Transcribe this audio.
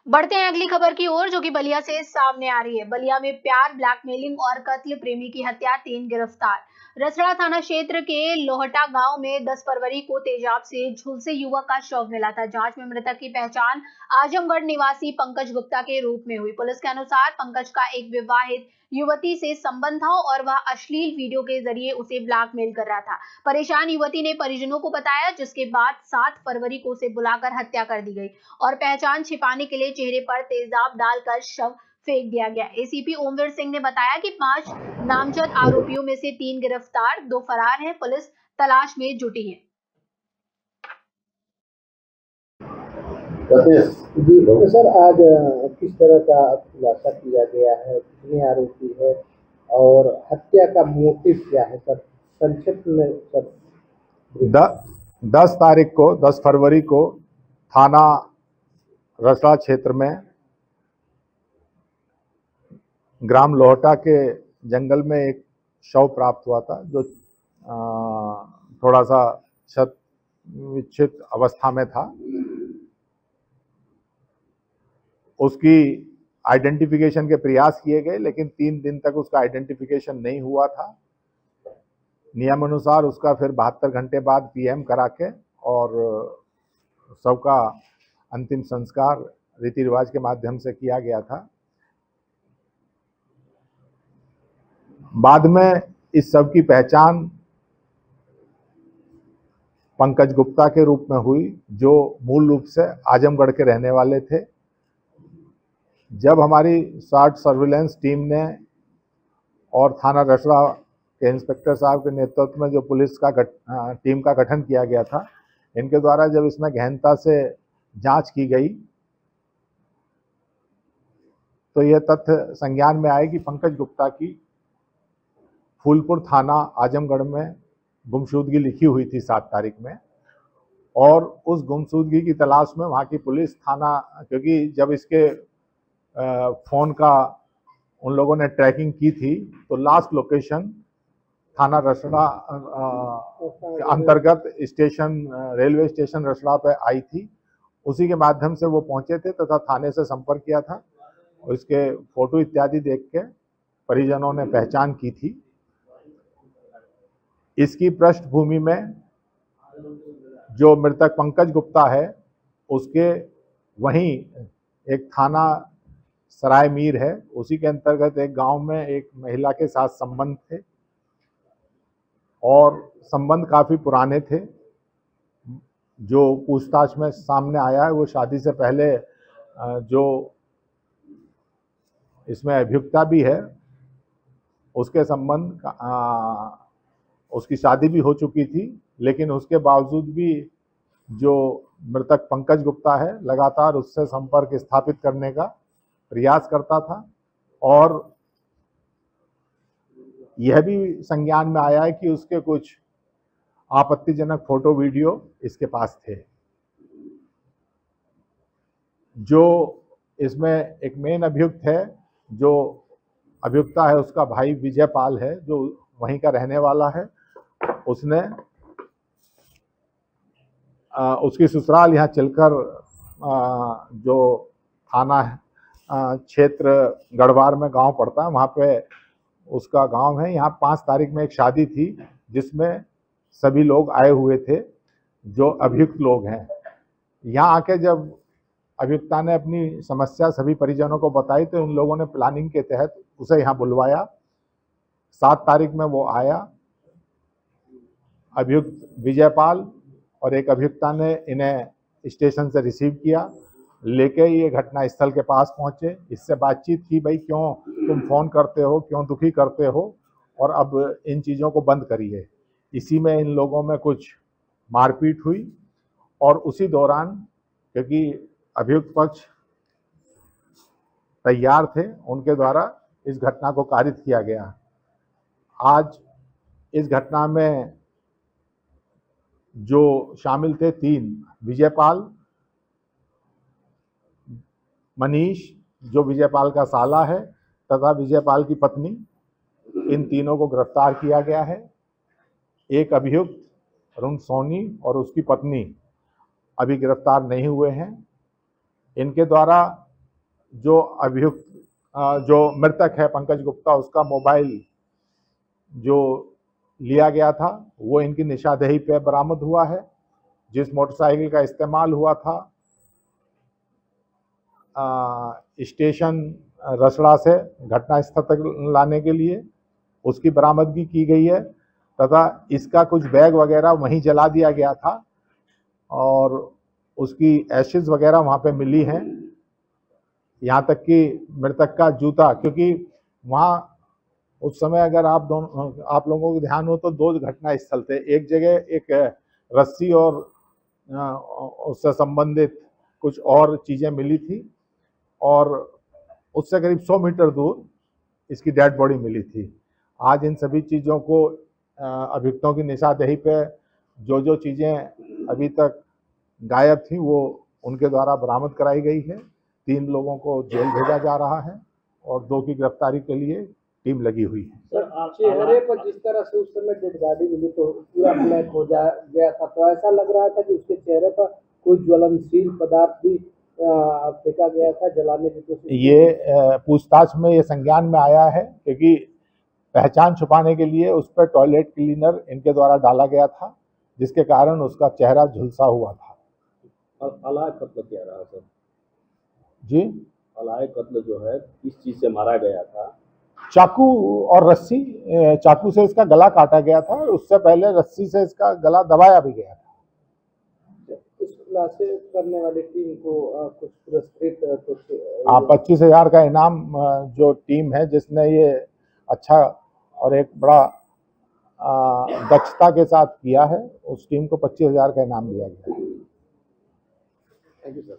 बढ़ते हैं अगली खबर की ओर, जो कि बलिया से सामने आ रही है। बलिया में प्यार, ब्लैकमेलिंग और कत्ल, प्रेमी की हत्या, 3 गिरफ्तार। रसड़ा थाना क्षेत्र के लोहटा गांव में 10 फरवरी को तेजाब से झुलसे युवक का शव मिला था। जांच में मृतक की पहचान आजमगढ़ निवासी पंकज गुप्ता के रूप में हुई। पुलिस के अनुसार पंकज का एक विवाहित युवती से संबंध था और वह अश्लील वीडियो के जरिए उसे ब्लैकमेल कर रहा था। परेशान युवती ने परिजनों को बताया, जिसके बाद 7 फरवरी को उसे बुलाकर हत्या कर दी गई और पहचान छिपाने के लिए चेहरे पर तेजाब डालकर शव फेंक दिया गया। एसीपी ओमवीर सिंह ने बताया कि 5 नामजद आरोपियों में से 3 गिरफ्तार, 2 फरार हैं। पुलिस तलाश में जुटी है। जी तो सर, आज किस तरह का खुलासा किया गया है, कितने आरोपी है और हत्या का मोटिव क्या है सर, संक्षिप्त में सर। 10 फरवरी को थाना रसड़ा क्षेत्र में ग्राम लोहटा के जंगल में एक शव प्राप्त हुआ था, जो थोड़ा सा क्षत विक्षत अवस्था में था। उसकी आइडेंटिफिकेशन के प्रयास किए गए, लेकिन 3 दिन तक उसका आइडेंटिफिकेशन नहीं हुआ था। नियमानुसार उसका फिर 72 घंटे बाद पीएम करा के और शव का अंतिम संस्कार रीति रिवाज के माध्यम से किया गया था। बाद में इस शव की पहचान पंकज गुप्ता के रूप में हुई, जो मूल रूप से आजमगढ़ के रहने वाले थे। जब हमारी शॉर्ट सर्विलेंस टीम ने और थाना रसड़ा के इंस्पेक्टर साहब के नेतृत्व में जो पुलिस का टीम का गठन किया गया था, इनके द्वारा जब इसमें गहनता से जांच की गई तो यह तथ्य संज्ञान में आए कि पंकज गुप्ता की फूलपुर थाना आजमगढ़ में गुमशुदगी लिखी हुई थी 7 तारीख में, और उस गुमशुदगी की तलाश में वहाँ की पुलिस थाना, क्योंकि जब इसके फ़ोन का उन लोगों ने ट्रैकिंग की थी तो लास्ट लोकेशन थाना रसड़ा के अंतर्गत स्टेशन, रेलवे स्टेशन रसड़ा पे आई थी। उसी के माध्यम से वो पहुंचे थे तथा थाने से संपर्क किया था और इसके फोटो इत्यादि देख के परिजनों ने पहचान की थी। इसकी पृष्ठभूमि में जो मृतक पंकज गुप्ता है, उसके वहीं एक थाना सराय मीर है, उसी के अंतर्गत एक गांव में एक महिला के साथ संबंध थे और संबंध काफ़ी पुराने थे। जो पूछताछ में सामने आया है वो शादी से पहले जो इसमें अभियुक्ता भी है, उसके संबंध उसकी शादी भी हो चुकी थी, लेकिन उसके बावजूद भी जो मृतक पंकज गुप्ता है लगातार उससे संपर्क स्थापित करने का प्रयास करता था। और यह भी संज्ञान में आया है कि उसके कुछ आपत्तिजनक फोटो वीडियो इसके पास थे। जो इसमें एक मेन अभियुक्त है, जो अभियुक्ता है उसका भाई विजय पाल है, जो वहीं का रहने वाला है। उसने उसकी ससुराल यहाँ चलकर जो थाना क्षेत्र गढ़वार में गांव पड़ता है, वहाँ पे उसका गांव है। यहाँ 5 तारीख में एक शादी थी जिसमें सभी लोग आए हुए थे जो अभियुक्त लोग हैं। यहाँ आके जब अभियुक्ता ने अपनी समस्या सभी परिजनों को बताई तो इन लोगों ने प्लानिंग के तहत उसे यहाँ बुलवाया। 7 तारीख में वो आया। अभियुक्त विजयपाल और एक अभियुक्ता ने इन्हें स्टेशन से रिसीव किया, लेके ये घटना स्थल के पास पहुंचे। इससे बातचीत की, भाई क्यों तुम फोन करते हो, क्यों दुखी करते हो, और अब इन चीज़ों को बंद करिए। इसी में इन लोगों में कुछ मारपीट हुई और उसी दौरान, क्योंकि अभियुक्त पक्ष तैयार थे, उनके द्वारा इस घटना को कारित किया गया। आज इस घटना में जो शामिल थे 3, विजयपाल, मनीष जो विजयपाल का साला है तथा विजयपाल की पत्नी, इन तीनों को गिरफ्तार किया गया है। एक अभियुक्त अरुण सोनी और उसकी पत्नी अभी गिरफ्तार नहीं हुए हैं। इनके द्वारा जो अभियुक्त जो मृतक है पंकज गुप्ता, उसका मोबाइल जो लिया गया था वो इनकी निशानदेही पे बरामद हुआ है। जिस मोटरसाइकिल का इस्तेमाल हुआ था स्टेशन रसड़ा से घटनास्थल तक लाने के लिए, उसकी बरामदगी की गई है तथा इसका कुछ बैग वगैरह वहीं जला दिया गया था और उसकी एशेज वगैरह वहाँ पे मिली हैं। यहाँ तक कि मृतक का जूता, क्योंकि वहाँ उस समय अगर आप लोगों को ध्यान हो तो दो घटना स्थल थे। एक जगह एक रस्सी और उससे संबंधित कुछ और चीज़ें मिली थी और उससे करीब 100 मीटर दूर इसकी डेड बॉडी मिली थी। आज इन सभी चीज़ों को अभियुक्तों की निशानदेही पे जो चीज़ें अभी तक गायब थी वो उनके द्वारा बरामद कराई गई है। 3 लोगों को जेल भेजा जा रहा है और 2 की गिरफ्तारी के लिए टीम लगी हुई है। सर, चेहरे पर जिस तरह से उस समय डेड बॉडी मिली तो पूरा ब्लैक हो गया था, तो ऐसा लग रहा था कि उसके चेहरे पर कोई ज्वलनशील पदार्थ भी फेंका गया था, जलाने की कोशिश। ये पूछताछ में ये संज्ञान में आया है क्योंकि पहचान छुपाने के लिए उस पर टॉयलेट क्लीनर इनके द्वारा डाला गया था, जिसके कारण उसका चेहरा झुलसा हुआ था। अलायक कत्ल क्या रहा सर? जी, अलायक कत्ल जो है किस चीज से मारा गया था? चाकू और रस्सी। चाकू से इसका गला काटा गया था और उससे पहले रस्सी से इसका गला दबाया भी गया था। इस खुलासे करने वाली टीम को कुछ पुरस्कृत 25,000 का इनाम जो टीम है जिसने ये अच्छा और एक बड़ा दक्षता के साथ किया है, उस टीम को 25,000 का इनाम दिया गया है। Thank you sir.